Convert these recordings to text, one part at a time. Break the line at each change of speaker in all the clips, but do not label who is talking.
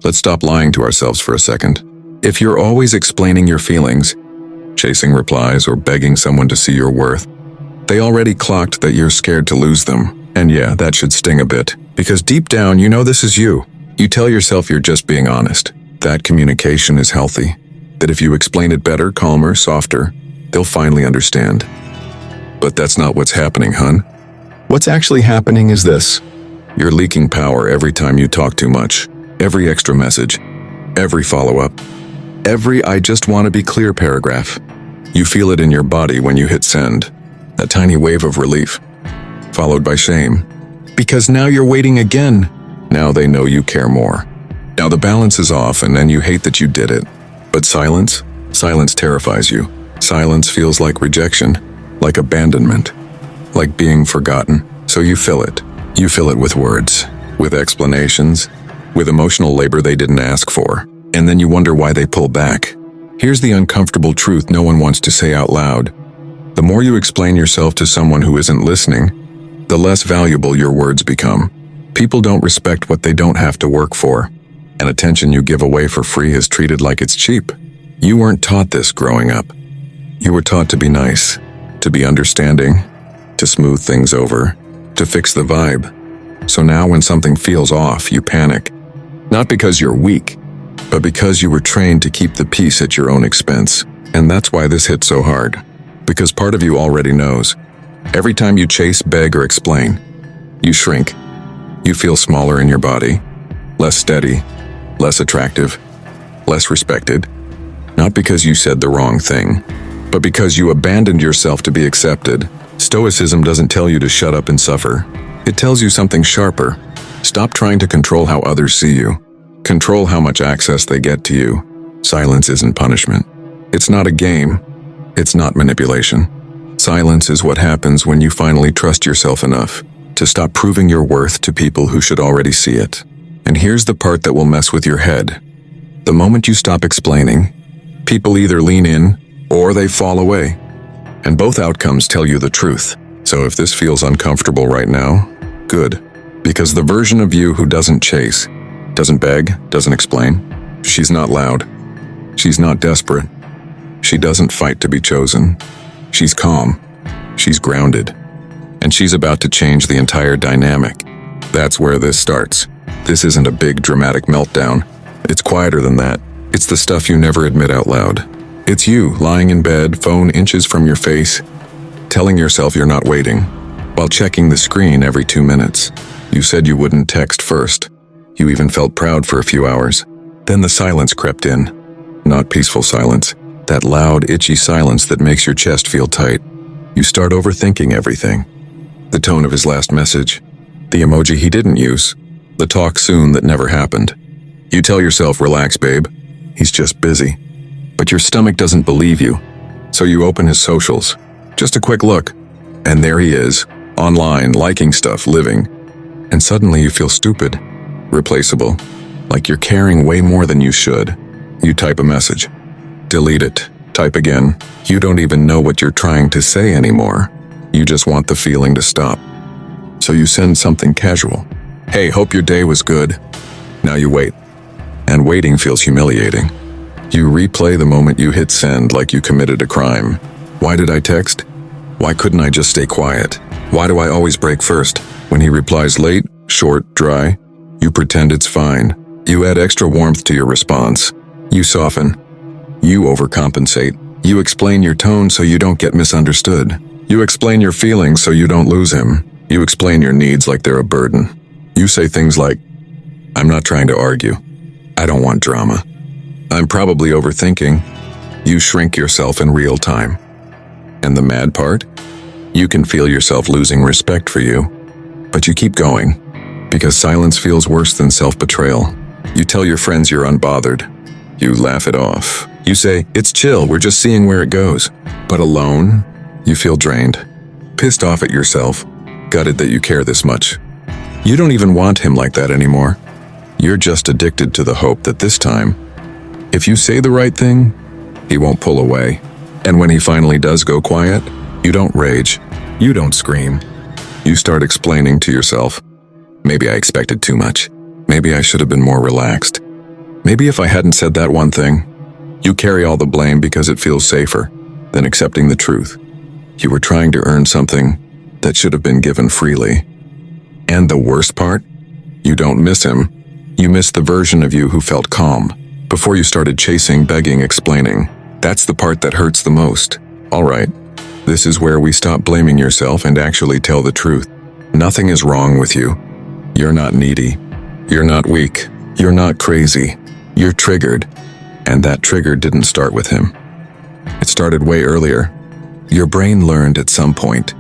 Let's stop lying to ourselves for a second. If you're always explaining your feelings, chasing replies, or begging someone to see your worth, they already clocked that you're scared to lose them. And yeah, that should sting a bit, because deep down you know this is you. You tell yourself you're just being honest. That communication is healthy. That if you explain it better, calmer, softer, they'll finally understand. But that's not what's happening, hun. What's actually happening is this. You're leaking power every time you talk too much. Every extra message. Every follow-up. Every "I just want to be clear" paragraph. You feel it in your body when you hit send. That tiny wave of relief. Followed by shame. Because now you're waiting again. Now they know you care more. Now the balance is off, and then you hate that you did it. But silence? Silence terrifies you. Silence feels like rejection, like abandonment, like being forgotten. So you fill it. You fill it with words, with explanations, with emotional labor they didn't ask for. And then you wonder why they pull back. Here's the uncomfortable truth no one wants to say out loud. The more you explain yourself to someone who isn't listening, the less valuable your words become. People don't respect what they don't have to work for, and attention you give away for free is treated like it's cheap. You weren't taught this growing up. You were taught to be nice, to be understanding, to smooth things over, to fix the vibe. So now when something feels off, you panic. Not because you're weak, but because you were trained to keep the peace at your own expense. And that's why this hits so hard. Because part of you already knows. Every time you chase, beg, or explain, you shrink. You feel smaller in your body, less steady, less attractive, less respected. Not because you said the wrong thing, but because you abandoned yourself to be accepted. Stoicism doesn't tell you to shut up and suffer. It tells you something sharper. Stop trying to control how others see you. Control how much access they get to you. Silence isn't punishment. It's not a game. It's not manipulation. Silence is what happens when you finally trust yourself enough to stop proving your worth to people who should already see it. And here's the part that will mess with your head. The moment you stop explaining, people either lean in or they fall away. And both outcomes tell you the truth. So if this feels uncomfortable right now, good. Because the version of you who doesn't chase, doesn't beg, doesn't explain, she's not loud. She's not desperate. She doesn't fight to be chosen. She's calm. She's grounded. And she's about to change the entire dynamic. That's where this starts. This isn't a big dramatic meltdown. It's quieter than that. It's the stuff you never admit out loud. It's you lying in bed, phone inches from your face, telling yourself you're not waiting, while checking the screen every 2 minutes. You said you wouldn't text first. You even felt proud for a few hours. Then the silence crept in. Not peaceful silence. That loud, itchy silence that makes your chest feel tight. You start overthinking everything. The tone of his last message. The emoji he didn't use. The talk soon that never happened. You tell yourself, relax, babe. He's just busy. But your stomach doesn't believe you. So you open his socials. Just a quick look. And there he is, online, liking stuff, living. And suddenly you feel stupid. Replaceable. Like you're caring way more than you should. You type a message. Delete it. Type again. You don't even know what you're trying to say anymore. You just want the feeling to stop. So you send something casual. Hey, hope your day was good. Now you wait. And waiting feels humiliating. You replay the moment you hit send like you committed a crime. Why did I text? Why couldn't I just stay quiet? Why do I always break first? When he replies late, short, dry, you pretend it's fine. You add extra warmth to your response. You soften. You overcompensate. You explain your tone so you don't get misunderstood. You explain your feelings so you don't lose him. You explain your needs like they're a burden. You say things like, I'm not trying to argue. I don't want drama. I'm probably overthinking. You shrink yourself in real time. And the mad part? You can feel yourself losing respect for you. But you keep going. Because silence feels worse than self-betrayal. You tell your friends you're unbothered. You laugh it off. You say, it's chill, we're just seeing where it goes. But alone, you feel drained. Pissed off at yourself. Gutted that you care this much. You don't even want him like that anymore. You're just addicted to the hope that this time, if you say the right thing, he won't pull away. And when he finally does go quiet, you don't rage. You don't scream. You start explaining to yourself, maybe I expected too much. Maybe I should have been more relaxed. Maybe if I hadn't said that one thing. You carry all the blame because it feels safer than accepting the truth. You were trying to earn something that should have been given freely. And the worst part? You don't miss him. You miss the version of you who felt calm before you started chasing, begging, explaining. That's the part that hurts the most. All right, this is where we stop blaming yourself and actually tell the truth. Nothing is wrong with you. You're not needy. You're not weak. You're not crazy. You're triggered. And that trigger didn't start with him. It started way earlier. Your brain learned at some point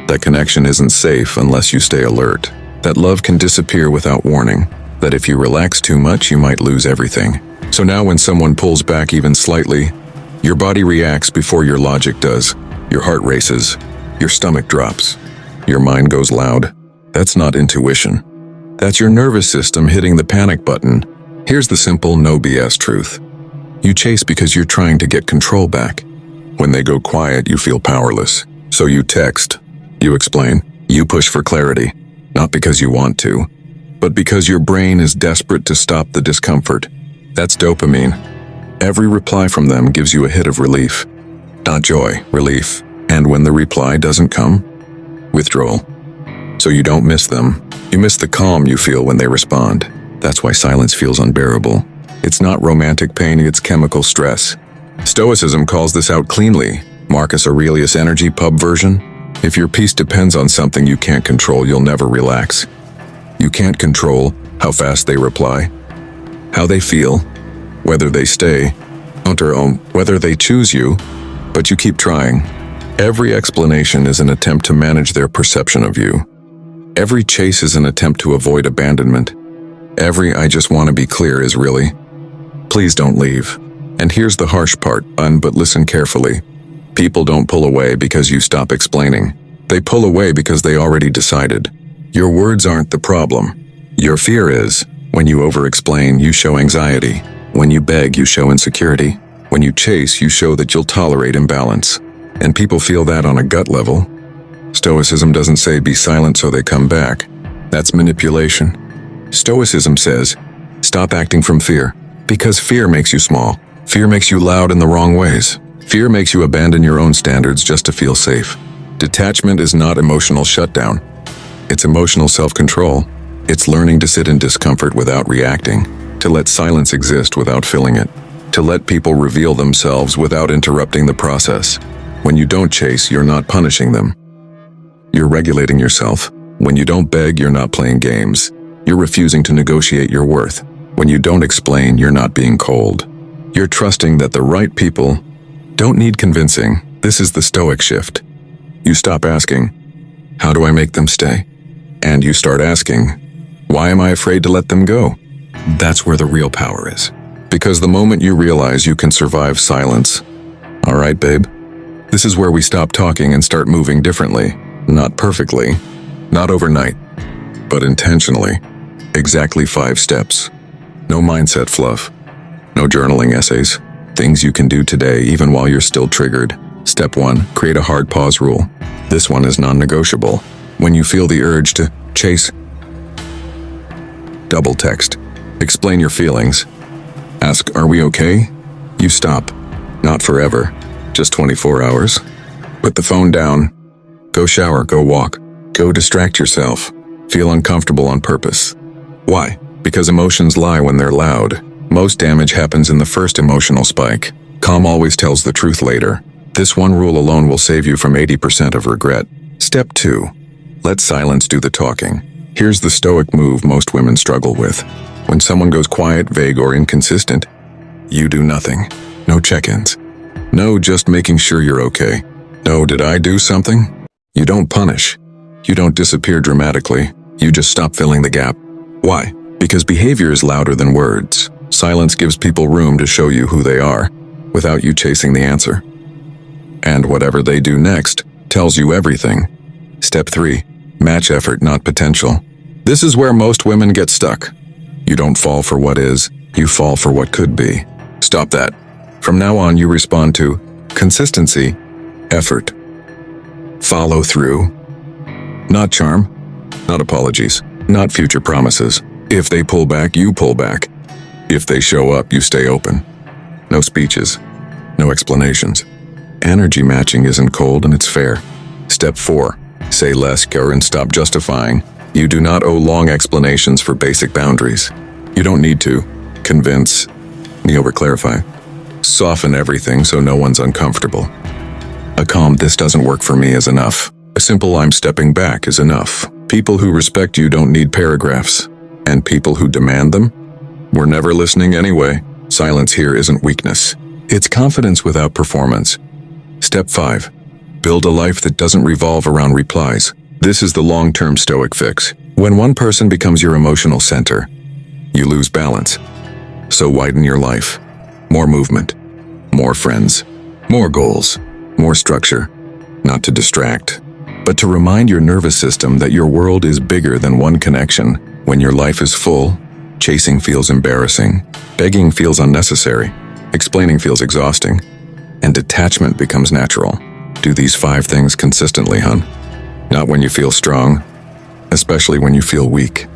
that connection isn't safe unless you stay alert, that love can disappear without warning, that if you relax too much, you might lose everything. So now when someone pulls back even slightly, your body reacts before your logic does. Your heart races, your stomach drops, your mind goes loud. That's not intuition. That's your nervous system hitting the panic button. Here's the simple, no BS truth. You chase because you're trying to get control back. When they go quiet, you feel powerless. So you text, you explain, you push for clarity, not because you want to, but because your brain is desperate to stop the discomfort. That's dopamine. Every reply from them gives you a hit of relief. Not joy, relief. And when the reply doesn't come, withdrawal. So you don't miss them. You miss the calm you feel when they respond. That's why silence feels unbearable. It's not romantic pain, it's chemical stress. Stoicism calls this out cleanly. Marcus Aurelius' energy pub version. If your peace depends on something you can't control, you'll never relax. You can't control how fast they reply, how they feel, whether they stay, whether they choose you, but you keep trying. Every explanation is an attempt to manage their perception of you. Every chase is an attempt to avoid abandonment. Every I just want to be clear is really, please don't leave. And here's the harsh part, but listen carefully. People don't pull away because you stop explaining. They pull away because they already decided. Your words aren't the problem. Your fear is. When you over-explain, you show anxiety. When you beg, you show insecurity. When you chase, you show that you'll tolerate imbalance. And people feel that on a gut level. Stoicism doesn't say be silent so they come back. That's manipulation. Stoicism says, stop acting from fear. Because fear makes you small. Fear makes you loud in the wrong ways. Fear makes you abandon your own standards just to feel safe. Detachment is not emotional shutdown. It's emotional self-control. It's learning to sit in discomfort without reacting, to let silence exist without filling it, to let people reveal themselves without interrupting the process. When you don't chase, you're not punishing them. You're regulating yourself. When you don't beg, you're not playing games. You're refusing to negotiate your worth. When you don't explain, you're not being cold. You're trusting that the right people don't need convincing. This is the Stoic shift. You stop asking, how do I make them stay? And you start asking, why am I afraid to let them go? That's where the real power is. Because the moment you realize you can survive silence, all right, babe, this is where we stop talking and start moving differently. Not perfectly, not overnight, but intentionally. Exactly 5 steps. No mindset fluff. No journaling essays. Things you can do today even while you're still triggered. Step 1, create a hard pause rule. This one is non-negotiable. When you feel the urge to chase, double text. Explain your feelings. Ask, are we okay? You stop. Not forever. Just 24 hours. Put the phone down. Go shower, go walk. Go distract yourself. Feel uncomfortable on purpose. Why? Because emotions lie when they're loud. Most damage happens in the first emotional spike. Calm always tells the truth later. This one rule alone will save you from 80% of regret. Step 2. Let silence do the talking. Here's the Stoic move most women struggle with. When someone goes quiet, vague, or inconsistent, you do nothing. No check-ins. No just making sure you're okay. No, did I do something? You don't punish. You don't disappear dramatically. You just stop filling the gap. Why? Because behavior is louder than words. Silence gives people room to show you who they are, without you chasing the answer. And whatever they do next tells you everything. Step 3. Match effort, not potential. This is where most women get stuck. You don't fall for what is, you fall for what could be. Stop that. From now on, you respond to consistency, effort, follow through. Not charm, not apologies, not future promises. If they pull back, you pull back. If they show up, you stay open. No speeches, no explanations. Energy matching isn't cold and it's fair. Step 4. Say less, care, and stop justifying. You do not owe long explanations for basic boundaries. You don't need to convince, over-clarify. Soften everything so no one's uncomfortable. A calm "this doesn't work for me" is enough. A simple "I'm stepping back" is enough. People who respect you don't need paragraphs. And people who demand them? We're never listening anyway. Silence here isn't weakness. It's confidence without performance. Step 5. Build a life that doesn't revolve around replies. This is the long-term Stoic fix. When one person becomes your emotional center, you lose balance. So widen your life. More movement, more friends, more goals, more structure. Not to distract, but to remind your nervous system that your world is bigger than one connection. When your life is full, chasing feels embarrassing, begging feels unnecessary, explaining feels exhausting, and detachment becomes natural. Do these 5 things consistently, hun. Not when you feel strong, especially when you feel weak.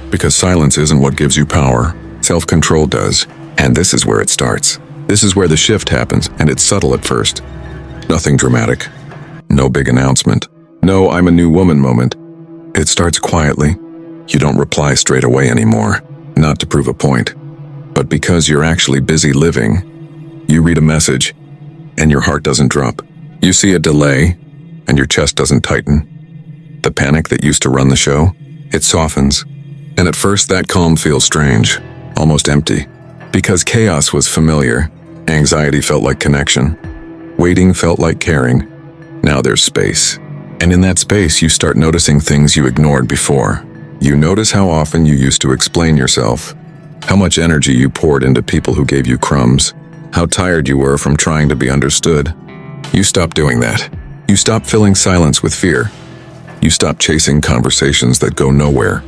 Because silence isn't what gives you power, self-control does. And this is where it starts. This is where the shift happens, and it's subtle at first. Nothing dramatic. No big announcement. No "I'm a new woman" moment. It starts quietly. You don't reply straight away anymore. Not to prove a point, but because you're actually busy living. You read a message, and your heart doesn't drop. You see a delay, and your chest doesn't tighten. The panic that used to run the show, it softens. And at first that calm feels strange, almost empty. Because chaos was familiar, anxiety felt like connection. Waiting felt like caring. Now there's space. And in that space you start noticing things you ignored before. You notice how often you used to explain yourself, how much energy you poured into people who gave you crumbs, how tired you were from trying to be understood. You stop doing that. You stop filling silence with fear. You stop chasing conversations that go nowhere.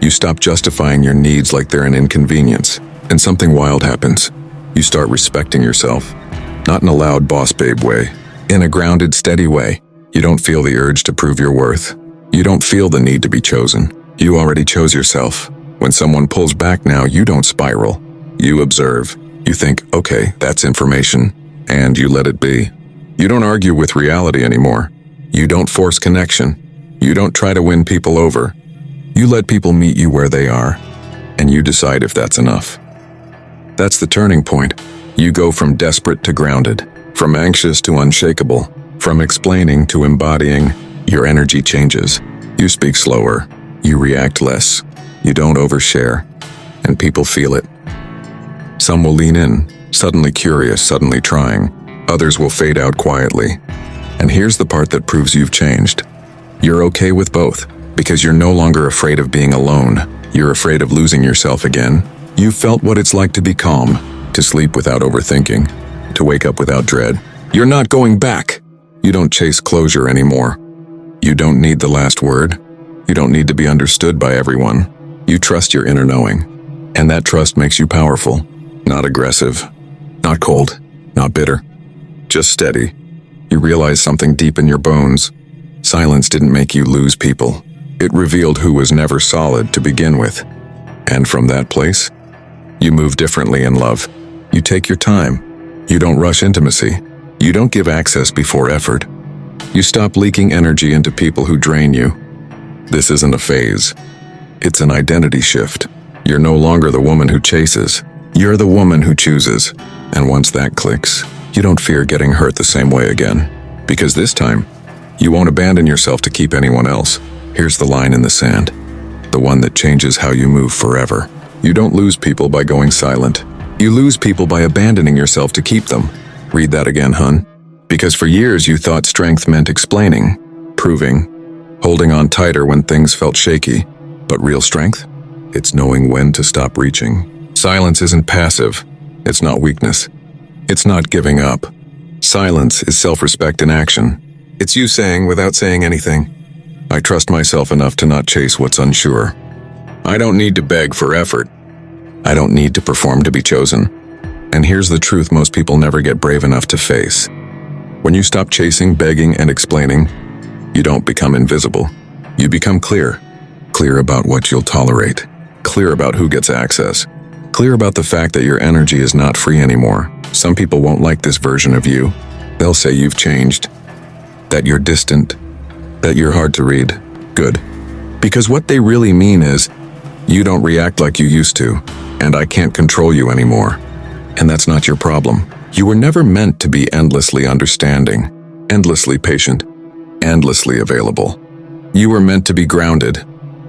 You stop justifying your needs like they're an inconvenience. And something wild happens. You start respecting yourself. Not in a loud boss babe way. In a grounded, steady way. You don't feel the urge to prove your worth. You don't feel the need to be chosen. You already chose yourself. When someone pulls back now, you don't spiral. You observe. You think, okay, that's information. And you let it be. You don't argue with reality anymore. You don't force connection. You don't try to win people over. You let people meet you where they are. And you decide if that's enough. That's the turning point. You go from desperate to grounded, from anxious to unshakable, from explaining to embodying. Your energy changes. You speak slower. You react less. You don't overshare. And people feel it. Some will lean in, suddenly curious, suddenly trying. Others will fade out quietly. And here's the part that proves you've changed. You're okay with both, because you're no longer afraid of being alone. You're afraid of losing yourself again. You felt what it's like to be calm, to sleep without overthinking, to wake up without dread. You're not going back. You don't chase closure anymore. You don't need the last word. You don't need to be understood by everyone. You trust your inner knowing. And that trust makes you powerful, not aggressive, not cold, not bitter, just steady. You realize something deep in your bones. Silence didn't make you lose people. It revealed who was never solid to begin with. And from that place, you move differently in love. You take your time. You don't rush intimacy. You don't give access before effort. You stop leaking energy into people who drain you. This isn't a phase. It's an identity shift. You're no longer the woman who chases. You're the woman who chooses. And once that clicks, you don't fear getting hurt the same way again. Because this time, you won't abandon yourself to keep anyone else. Here's the line in the sand. The one that changes how you move forever. You don't lose people by going silent. You lose people by abandoning yourself to keep them. Read that again, hun. Because for years you thought strength meant explaining, proving, holding on tighter when things felt shaky. But real strength? It's knowing when to stop reaching. Silence isn't passive. It's not weakness. It's not giving up. Silence is self-respect in action. It's you saying without saying anything, I trust myself enough to not chase what's unsure. I don't need to beg for effort. I don't need to perform to be chosen. And here's the truth most people never get brave enough to face. When you stop chasing, begging, and explaining, you don't become invisible. You become clear. Clear about what you'll tolerate. Clear about who gets access. clear about the fact that your energy is not free anymore. Some people won't like this version of you. They'll say you've changed, that you're distant, that you're hard to read. Good. Because what they really mean is, you don't react like you used to, and I can't control you anymore. And that's not your problem. You were never meant to be endlessly understanding, endlessly patient, endlessly available. You were meant to be grounded,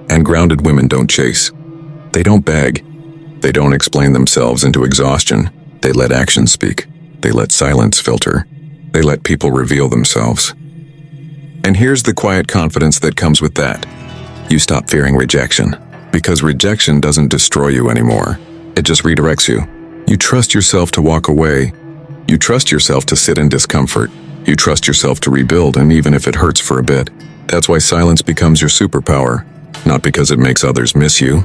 and grounded women don't chase. They don't beg. They don't explain themselves into exhaustion. They let action speak. They let silence filter. They let people reveal themselves. And here's the quiet confidence that comes with that. You stop fearing rejection, because rejection doesn't destroy you anymore. It just redirects you. You trust yourself to walk away. You trust yourself to sit in discomfort. You trust yourself to rebuild, and even if it hurts for a bit. That's why silence becomes your superpower. Not because it makes others miss you,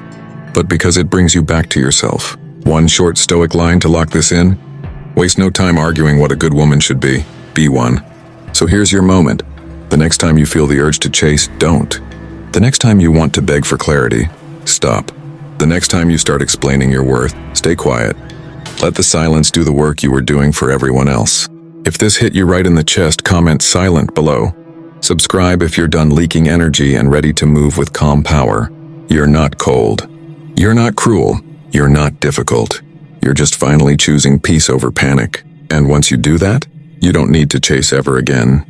but because it brings you back to yourself. One short Stoic line to lock this in. Waste no time arguing what a good woman should be. Be one. So here's your moment. The next time you feel the urge to chase, don't. The next time you want to beg for clarity, stop. The next time you start explaining your worth, stay quiet. Let the silence do the work you were doing for everyone else. If this hit you right in the chest, comment silent below. Subscribe if you're done leaking energy and ready to move with calm power. You're not cold. You're not cruel. You're not difficult. You're just finally choosing peace over panic. And once you do that, you don't need to chase ever again.